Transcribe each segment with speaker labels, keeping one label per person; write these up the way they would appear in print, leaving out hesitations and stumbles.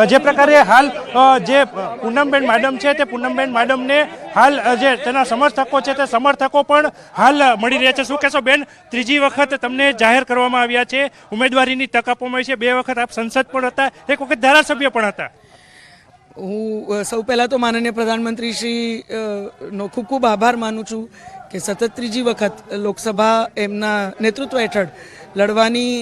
Speaker 1: જે પ્રકારે હાલ જે પૂનમબેન મેડમ છે તે પૂનમબેન મેડમને હાલ જે તેના સમર્થકો છે તે સમર્થકો પણ હાલ મળી રહ્યા છે। શું કહેશો બેન, ત્રીજી વખત તમને જાહેર કરવામાં આવ્યા છે, ઉમેદવારીની તક આપવામાં આવી છે, 2 વખત આપ સંસદ પણ હતા, 1 વખત ધારાસભ્ય પણ હતા।
Speaker 2: હું સૌ પહેલાં તો માનનીય પ્રધાનમંત્રી શ્રી નો ખૂબ ખૂબ આભાર માનું છું કે સતત ત્રીજી વખત લોકસભા એમના નેતૃત્વ હેઠળ લડવાની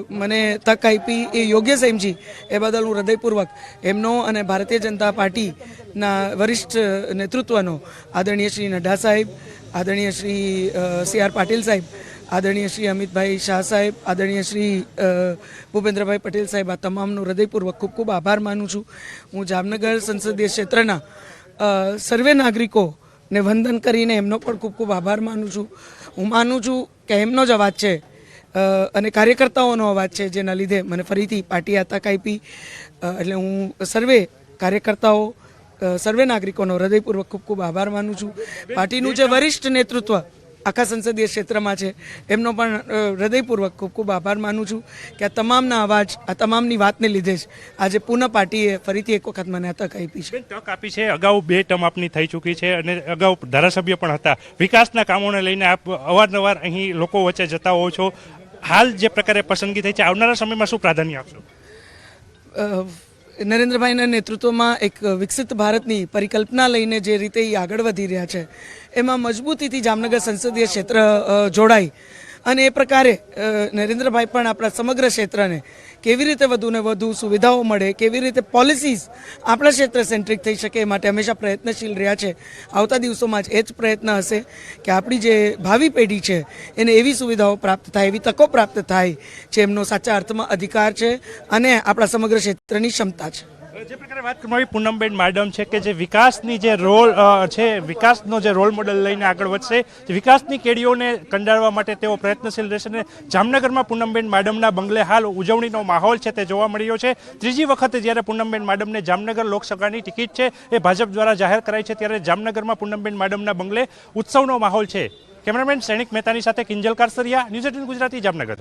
Speaker 2: મને તક આપી એ યોગ્ય સમજી એ બદલ હું હૃદયપૂર્વક એમનો અને ભારતીય જનતા પાર્ટીના વરિષ્ઠ નેતૃત્વનો આદરણીય શ્રી નડ્ડા સાહેબ, આદરણીય શ્રી CR પાટીલ સાહેબ, આદરણીય શ્રી અમિતભાઈ શાહ સાહેબ, આદરણીય શ્રી ભૂપેન્દ્રભાઈ પટેલ સાહેબ, આ તમામનો હૃદયપૂર્વક ખૂબ ખૂબ આભાર માનું છું। હું જામનગર સંસદીય ક્ષેત્રના સર્વે નાગરિકોને વંદન કરીને એમનો પણ ખૂબ ખૂબ આભાર માનું છું। હું માનું છું કે એમનો જ અવાજ છે અને કાર્યકર્તાઓનો અવાજ છે જેના લીધે મને ફરીથી પાર્ટીએ આ તક આપી। એટલે હું સર્વે કાર્યકર્તાઓ, સર્વે નાગરિકોનો હૃદયપૂર્વક ખૂબ ખૂબ આભાર માનું છું। પાર્ટીનું જે વરિષ્ઠ નેતૃત્વ આખા સંસદીય ક્ષેત્રમાં છે એમનો પણ હૃદયપૂર્વક ખૂબ ખૂબ આભાર માનું છું કે આ તમામના અવાજ, આ તમામની વાતને લીધે જ આજે પુનઃ પાર્ટીએ ફરીથી એક વખત મને આ તક આપી છે।
Speaker 1: તક આપી છે, અગાઉ 2 ટર્મ આપની થઈ ચૂકી છે અને અગાઉ ધારાસભ્ય પણ હતા। વિકાસના કામોને લઈને આપ અવારનવાર અહીં લોકો વચ્ચે જતા હોવ છો, હાલ જે પ્રકારે પસંદગી થઈ છે, આવનારા સમયમાં શું પ્રાધાન્ય આપશો?
Speaker 2: નરેન્દ્રભાઈના નેતૃત્વમાં એક વિકસિત ભારતની પરિકલ્પના લઈને જે રીતે એ આગળ વધી રહ્યા છે એમાં મજબૂતીથી જામનગર સંસદીય ક્ષેત્ર જોડાય અને એ પ્રકારે નરેન્દ્રભાઈ પણ આપણા સમગ્ર ક્ષેત્રને કેવી રીતે વધુને વધુ સુવિધાઓ મળે, કેવી રીતે પોલિસીઝ આપણા ક્ષેત્ર સેન્ટ્રિક થઈ શકે એ માટે હંમેશા પ્રયત્નશીલ રહ્યા છે। આવતા દિવસોમાં જ એ જ પ્રયત્ન હશે કે આપણી જે ભાવિ પેઢી છે એને એવી સુવિધાઓ પ્રાપ્ત થાય, એવી તકો પ્રાપ્ત થાય જે એમનો સાચા અર્થમાં અધિકાર છે અને આપણા સમગ્ર ક્ષેત્રની ક્ષમતા છે।
Speaker 1: જે પ્રકારે વાત કરવામાં આવી પૂનમબેન મેડમ છે કે જે વિકાસની જે રોલ છે, વિકાસનો જે રોલ મોડલ લઈને આગળ વધશે, વિકાસની કેડીઓને કંડારવા માટે તેઓ પ્રયત્નશીલ રહેશે અને જામનગરમાં પૂનમબેન મેડમના બંગલે હાલ ઉજવણીનો માહોલ છે તે જોવા મળી રહ્યો છે। ત્રીજી વખત જ્યારે પૂનમબેન મેડમને જામનગર લોકસભાની ટિકિટ છે એ ભાજપ દ્વારા જાહેર કરાઈ છે ત્યારે જામનગરમાં પૂનમબેન મેડમના બંગલે ઉત્સવનો માહોલ છે। કેમેરામેન સૈનિક મહેતાની સાથે કિંજલ કારસરિયા, ન્યૂઝ 18 ગુજરાતી, જામનગર।